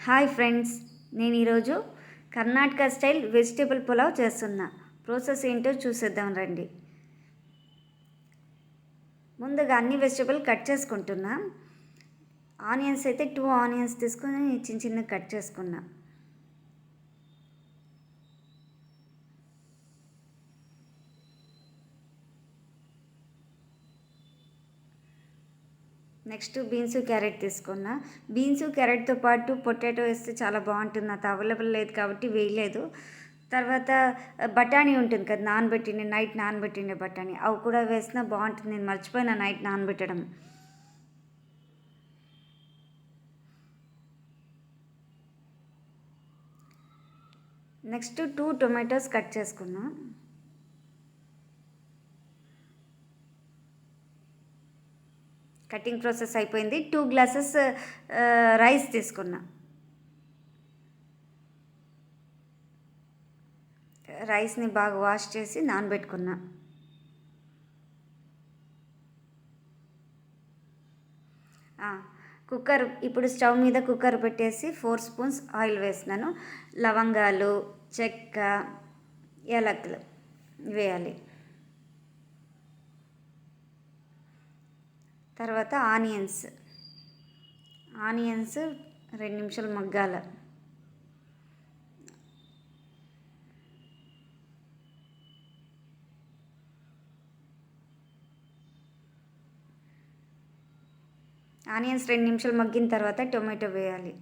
Hi friends, నేను ఈరోజు Karnataka style vegetable pulao చేస్తున్నా. ప్రాసెస్ ఏంటో చూసేద్దాం రండి. ముందుగా అన్ని వెజిటేబుల్ కట్ చేసుకుంటున్నా. ఆనియన్స్ అయితే 2 ఆనియన్స్ తీసుకొని చిన్న చిన్న కట్ చేసుకున్నా. నెక్స్ట్ బీన్స్ క్యారెట్ తీసుకున్నా. బీన్స్ క్యారెట్తో పాటు పొటాటో వేస్తే చాలా బాగుంటుంది. అది అవైలబుల్ లేదు కాబట్టి వేయలేదు. తర్వాత బఠానీ ఉంటుంది కదా, నైట్ నానబెట్టిండే బఠానీ, అవి కూడా వేసినా బాగుంటుంది. నేను మర్చిపోయినా నైట్ నానబెట్టడం. నెక్స్ట్ 2 టొమాటోస్ కట్ చేసుకున్నా. కటింగ్ ప్రాసెస్ అయిపోయింది. 2 గ్లాసెస్ రైస్ తీసుకున్నా. రైస్ని బాగా వాష్ చేసి నానబెట్టుకున్నా. కుక్కర్, ఇప్పుడు స్టవ్ మీద కుక్కర్ పెట్టేసి 4 స్పూన్స్ ఆయిల్ వేసినాను. లవంగాలు, చెక్క, యాలకులు వేయాలి. తర్వాత ఆనియన్స్ 2 నిమిషాలు మగ్గాల. ఆనియన్స్ 2 నిమిషాలు మగ్గిన తర్వాత టొమాటో వేయాలి.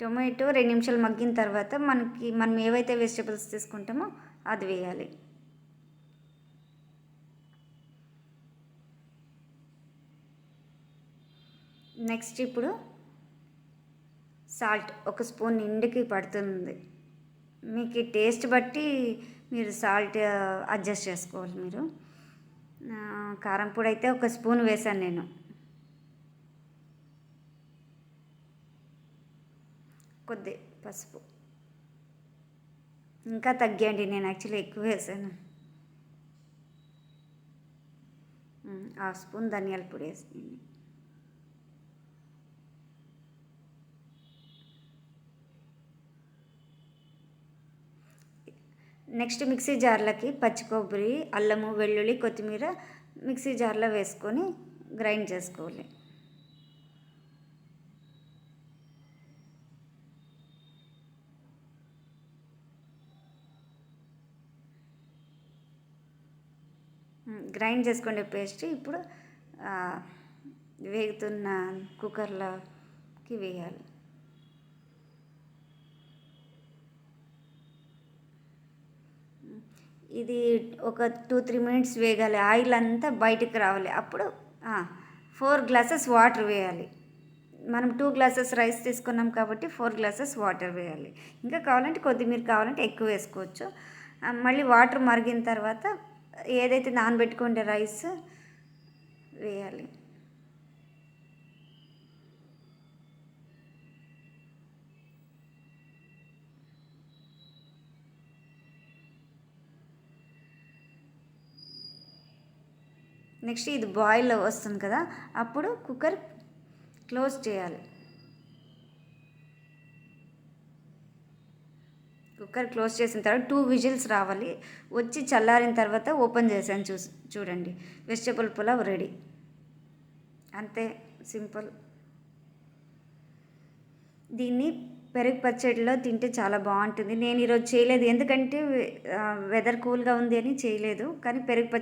టొమాటో 2 నిమిషాలు మగ్గిన తర్వాత మనం ఏవైతే వెజిటబుల్స్ తీసుకుంటామో అది వేయాలి. నెక్స్ట్ ఇప్పుడు సాల్ట్ 1 స్పూన్ నిండుకి పడుతుంది. మీకు టేస్ట్ బట్టి మీరు సాల్ట్ అడ్జస్ట్ చేసుకోవాలి. మీరు కారం పొడి అయితే 1 స్పూన్ వేసాను నేను. కొద్ది పసుపు ఇంకా తగ్గియండి, నేను యాక్చువల్లీ ఎక్కువ వేసాను. 1/2 స్పూన్ ధనియాల పొడి వేసాను. నెక్స్ట్ మిక్సీ జార్లకి పచ్చి కొబ్బరి, అల్లము, వెల్లుల్లి, కొత్తిమీర మిక్సీ జార్లో వేసుకొని గ్రైండ్ చేసుకోవాలి. గ్రైండ్ చేసుకునే పేస్ట్ ఇప్పుడు వేగుతున్న కుక్కర్లోకి వేయాలి. ఇది ఒక 2-3 మినిట్స్ వేగాలి. ఆయిల్ అంతా బయటికి రావాలి. అప్పుడు 4 గ్లాసెస్ వాటర్ వేయాలి. మనం 2 గ్లాసెస్ రైస్ తీసుకున్నాం కాబట్టి 4 గ్లాసెస్ వాటర్ వేయాలి. ఇంకా కావాలంటే మీరు కావాలంటే ఎక్కువ వేసుకోవచ్చు. మళ్ళీ వాటర్ మరిగిన తర్వాత ఏదైతే నానబెట్టుకుంటే రైస్ వేయాలి. నెక్స్ట్ ఇది బాయిల్ వస్తుంది కదా, అప్పుడు కుక్కర్ క్లోజ్ చేయాలి. కుక్కర్ క్లోజ్ చేసిన తర్వాత 2 విజిల్స్ రావాలి. వచ్చి చల్లారిన తర్వాత ఓపెన్ చేశాను. చూడండి, వెజిటబుల్ పులావ్ రెడీ. అంతే, సింపుల్. దీన్ని పెరుగు పచ్చడిలో తింటే చాలా బాగుంటుంది. నేను ఈరోజు చేయలేదు, ఎందుకంటే వెదర్ కూల్గా ఉంది అని చేయలేదు. కానీ పెరుగు పచ్చడి